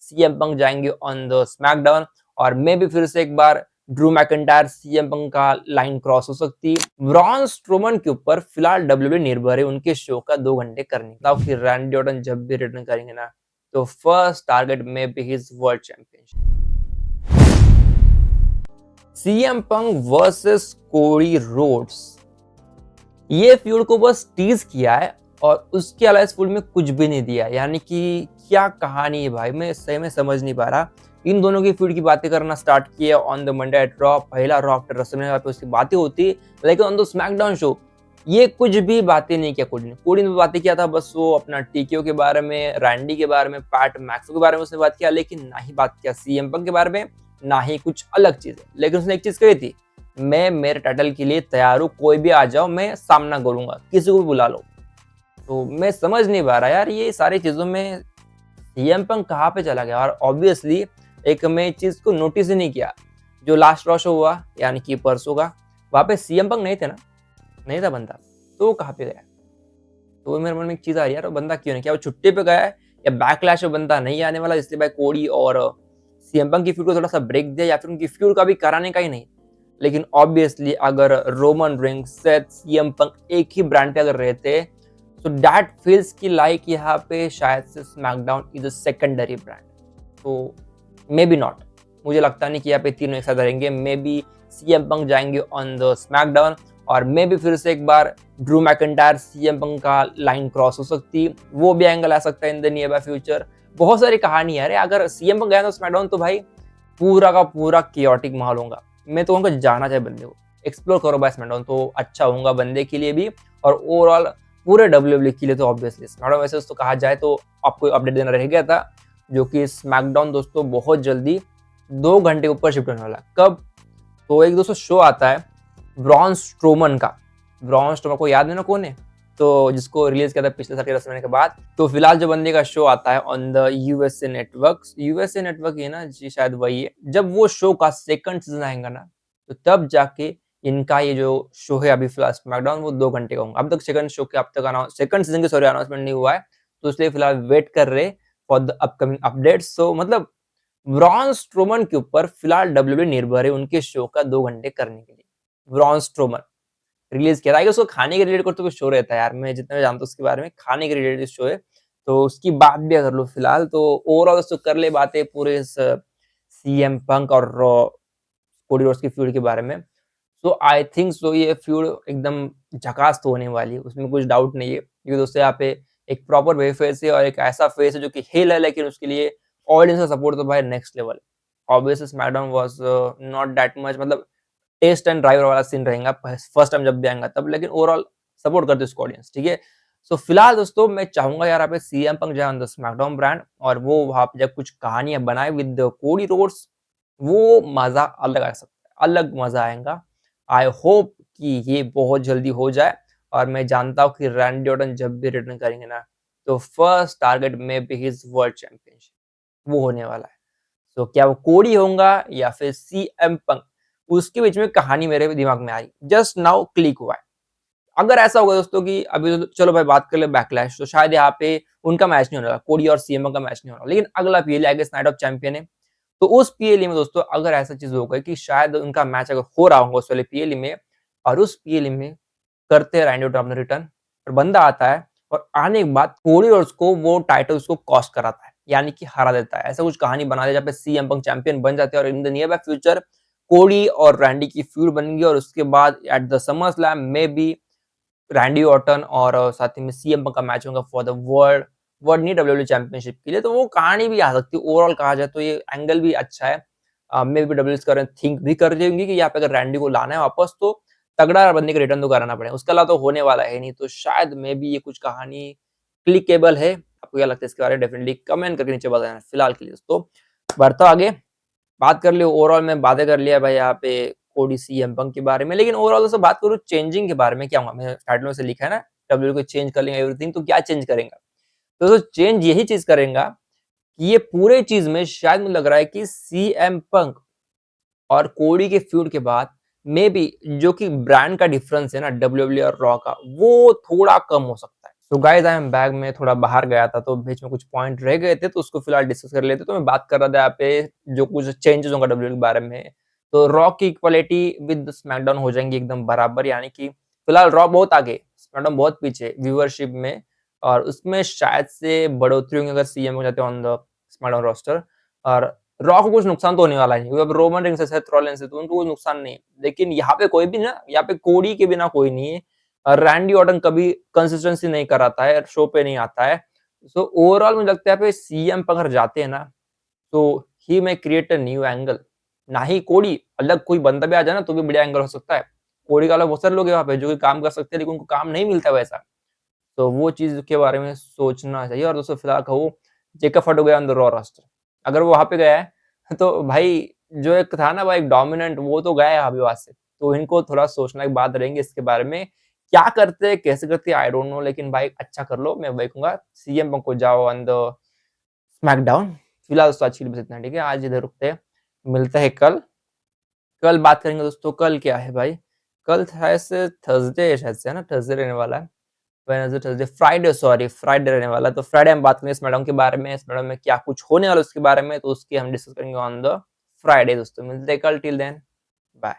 CM Punk जाएंगे on the SmackDown और मे भी फिर से एक बार ड्रू मैकिंटायर सीएम पंक का लाइन क्रॉस हो सकती है। ब्रॉन स्ट्रोमन के ऊपर फिलहाल डब्ल्यूडब्ल्यूई निर्भर है उनके शो का 2 घंटे करने का। फिर रैंडी ऑर्टन जब भी रिटर्न करेंगे ना तो फर्स्ट टारगेट में be his world championship. CM Punk versus Cody Rhodes, ये फ्यूड को बस टीज किया है और उसके अलावा इस फ्यूड में कुछ भी नहीं दिया। यानी कि क्या कहानी है भाई, मैं सही में समझ नहीं पा रहा। इन दोनों की फ्यूड की बातें करना स्टार्ट किया on the Monday at Raw, पहला रॉ आफ्टर रेसलमेनिया पे उसकी बातें होती, लेकिन ऑन द स्मैकडाउन शो ये कुछ भी बातें नहीं किया। कोडी ने बातें किया था बस वो अपना टीकेओ के बारे में, रैंडी के बारे में, पैट मैक्सो के बारे में उसने बात किया, लेकिन ना ही बात किया सीएम पंक के बारे में, ना ही कुछ अलग चीजें। लेकिन उसने एक चीज कही थी, मैं मेरे टाइटल के लिए तैयार हूँ, कोई भी आ जाओ मैं सामना करूंगा, किसी को भी बुला लो। तो मैं समझ नहीं पा रहा यार ये सारी चीजों में सीएम पंक कहाँ पे चला गया। और ऑब्वियसली एक मैं चीज को नोटिस ही नहीं किया, जो लास्ट रॉ शो हुआ यानी कि परसों का, वहां पे सीएम पंक नहीं थे ना, नहीं था बंदा, तो वो कहाँ पे गया। तो मेरे मन में एक चीज आ रही है यार, वो बंदा क्यों नहीं, क्या वो छुट्टी पे गया है या बैकलैश में बंदा नहीं आने वाला इसलिए भाई कोडी और सीएम पंक की फ्यूड को थोड़ा सा ब्रेक दिया, या फिर उनकी फ्यूड का भी कराने का ही नहीं। लेकिन ऑब्वियसली अगर Roman rings, Seth, CM Punk एक ही ब्रांड पे अगर रहते तो दैट फील्स की लाइक यहाँ पे शायद से SmackDown is a secondary brand. तो मे बी नॉट, मुझे लगता नहीं कि यहाँ पे तीनों एक साथ रहेंगे। मे बी सीएम पंक जाएंगे ऑन द स्मैकडाउन और मे भी फिर से एक बार ड्रू मैकिंटायर सीएम पंक का लाइन क्रॉस हो सकती, वो भी एंगल आ सकता है in the near by future. बहुत सारी कहानी है। अगर सीएम पंक गया तो स्मैकडाउन तो भाई पूरा का पूरा कियोटिक माहौल होगा। मैं तो कहूँगा जाना चाहिए बंदे को, एक्सप्लोर करो बाय स्मैकडाउन, तो अच्छा होगा बंदे के लिए भी और ओवरऑल पूरे डब्ल्यूडब्ल्यूई के लिए। तो ऑब्वियसली स्मैकडाउन वैसे तो कहा जाए तो आपको अपडेट देना रह गया था, जो कि स्मैकडाउन दोस्तों बहुत जल्दी 2 घंटे के ऊपर शिफ्ट होने वाला है। कब? तो एक दोस्तों शो आता है ब्रॉन स्ट्रोमन का। ब्रॉन स्ट्रोमन को याद है ना कौन है, तो जिसको रिलीज किया था पिछले साल के रेसलमेनिया के बाद। तो फिलहाल जो बंदे का शो आता है on the USA network, USA network है ना जी, शायद वही है। जब वो शो का सेकंड सीजन आएगा ना तो तब जाके इनका ये जो शो है अभी फिलहाल स्मैकडाउन, वो 2 घंटे का होगा। अब तक सेकंड शो के अब तक सेकंड सीजन के अनाउंसमेंट नहीं हुआ है, तो इसलिए फिलहाल वेट कर रहे फॉर द अपकमिंग अपडेट्स। सो मतलब ब्रॉन स्ट्रोमन के ऊपर फिलहाल डब्ल्यूडब्ल्यूई निर्भर है उनके शो का 2 घंटे करने के लिए। ब्रॉन स्ट्रोमन रिलीज किया था, उसको खाने के रिलेटेड तो कुछ शो रहता है यार, मैं जितना जानता हूँ उसके बारे में, खाने के रिलेटेड शो है, तो उसकी बात भी अगर लो फिलहाल, तो ओवरऑल उसको कर ले बातें पूरे इस सीएम पंक और कोडी रोड्स की फ्यूड के बारे में। सो आई थिंक सो ये फ्यूड एकदम झकास तो होने वाली है, उसमें कुछ डाउट नहीं है, क्योंकि दोस्तों यहाँ पे एक प्रॉपर वे फेस है और एक ऐसा फेस है जो कि हिल है, लेकिन उसके लिए ऑडियंस का सपोर्ट तो भाई नेक्स्ट लेवल है। Obviously SmackDown was not that much, मतलब टेस्ट एंड ड्राइवर वाला सीन रहेगा फर्स्ट टाइम जब भी आएगा तब, लेकिन ओवरऑल सपोर्ट करते उसको ऑडियंस, ठीक है। सो फिलहाल दोस्तों मैं चाहूंगा यार यहाँ पे सीएम पंक जाए ऑन द स्मैकडाउन ब्रांड और वो वहां पे जब कुछ कहानियां बनाए विद कोडी रोड्स, वो मजा अलग आ सकता है, अलग मजा आएगा। आई होप कि ये बहुत जल्दी हो जाए और मैं जानता हूँ कि रैंडी ऑर्टन जब भी रिटर्न करेंगे ना तो फर्स्ट टारगेट में भी हिज वर्ल्ड चैंपियनशिप वो होने वाला है। तो क्या वो कोडी होगा या फिर सीएम पंक, उसके बीच में कहानी मेरे दिमाग में आई, जस्ट नाउ क्लिक हुआ है। अगर ऐसा होगा दोस्तों कि अभी तो चलो भाई बात कर ले बैकलैश, तो शायद यहाँ पे उनका मैच नहीं होने वाला, कोडी और सीएम का मैच नहीं होना, लेकिन अगला PLA I guess Night of Champions है, तो उस पीएलए में दोस्तों अगर ऐसा चीज होगा कि शायद उनका मैच अगर हो रहा होगा उस वाले पीएलए में, और उस पीएलए में करते हैं रैंडी ऑर्टन अपना रिटर्न और बंदा आता है और आने के बाद कोडी और उसको वो टाइटल उसको कॉस्ट कराता है, यानी कि हरा देता है, ऐसा कुछ कहानी बना दे जहाँ पे सीएम पंक चैंपियन बन जाते हैं और in the near by future कोडी और रैंडी की फ्यूड बनेगी और उसके बाद एट द समर स्लैम में भी रैंडी ऑर्टन और साथ ही में सीएम पंक का मैच होगा फॉर द वर्ल्ड वर्ल्ड नहीं डब्ल्यूडब्ल्यू चैंपियनशिप के लिए। तो वो कहानी भी आ सकती है, ओवरऑल कहा जाए तो ये एंगल भी अच्छा है। मे बी डब्ल्यूडब्ल्यू थिंक भी कर रही होंगी कि यहाँ पे अगर रैंडी को लाना है वापस तो तगड़ा बंदे का रिटर्न तो कराना पड़ेगा, उसके अलावा तो होने वाला है नहीं। तो शायद मे बी ये कुछ कहानी क्लिकेबल है। आपको क्या लगता है इसके बारे में डेफिनेटली कमेंट करके नीचे बताना। फिलहाल के लिए दोस्तों बढ़ता आगे, बात कर लिया ओवरऑल में बातें कर लिया भाई यहाँ पे कोडी सीएम पंक के बारे में, लेकिन ओवरऑल दोस्तों बात करूँ चेंजिंग के बारे में, क्या होगा, मैंने टाइटल में से लिखा है ना डब्ल्यू को चेंज कर लेंगे एवरीथिंग, तो क्या चेंज करेगा, तो दोस्तों चेंज यही चीज करेगा कि ये पूरे चीज में शायद मुझे लग रहा है कि सीएम पंक और कोडी के फ्यूड के बाद मे बी जो कि ब्रांड का डिफरेंस है ना डब्ल्यूडब्ल्यू और रॉ का, वो थोड़ा कम हो सकता है। तो गाइस आई एम बैक। में थोड़ा बाहर गया था तो बीच में कुछ पॉइंट रह गए थे तो उसको फिलहाल डिस्कस कर लेते। तो मैं बात कर रहा था यहाँ पे जो कुछ चेंजेस होगा डब्ल्यूडब्ल्यूई के बारे में। तो रॉ की इक्वालिटी विद स्मैकडाउन हो जाएंगी एकदम बराबर, यानी कि फिलहाल रॉ बहुत आगे, स्मैकडाउन बहुत पीछे व्यूअरशिप में, और उसमें शायद से बढ़ोतरी होंगी अगर सीएम हो जाते ऑन द स्मैकडाउन रोस्टर। और रॉ को कुछ नुकसान तो होने वाला नहीं, अब रोमन रिंग्स है, सेथ रॉलिंस है, तो उनको कुछ नुकसान नहीं। लेकिन यहाँ पे कोई भी ना, यहाँ पे कोडी के बिना कोई नहीं है। रैंडी ऑर्टन कभी कंसिस्टेंसी नहीं कराता है, शो पे नहीं आता है। सो ओवरऑल मुझे लगता है पे सीएम अगर जाते हैं ना तो ही में क्रिएट अ न्यू एंगल। ना ही कोडी, अलग कोई बंदा भी आ जाए ना तो भी बढ़िया एंगल हो सकता है। कोडी का अलग बहुत सारे लोग हैं वहाँ पे जो कि काम कर सकते हैं, लेकिन उनको काम नहीं मिलता वैसा। तो वो चीज के बारे में सोचना चाहिए। और दोस्तों फिलहाल कहूँ, जेकब फट हो गया ऑन द रॉ रोस्टर। अगर वो वहां पे गया है तो भाई जो एक था ना भाई डोमिनेंट, वो तो गया है अभी वहां से। तो इनको थोड़ा सोचना की बात रहेंगे इसके बारे में, क्या करते हैं कैसे करते हैं आई डोंट नो, लेकिन भाई अच्छा कर लो। मैं वही कहूंगा सीएम पंक को जाओ ऑन द स्मैकडाउन। फिलहाल दोस्तों आज के लिए बस इतना, ठीक है। आज इधर रुकते हैं, मिलते हैं कल। कल बात करेंगे दोस्तों। कल क्या है भाई? कल शायद से थर्सडे, शायद से है ना, थर्सडे रहने वाला है। Wednesday, Thursday, Friday, sorry Friday रहने वाला है। तो फ्राइडे हम बात करेंगे इस मैडम के बारे में, इस मैडम में क्या कुछ होने वाला है उसके बारे में, तो उसकी हम डिस्कस करेंगे ऑन द फ्राइडे दोस्तों। मिलते हैं कल, टिल देन बाय।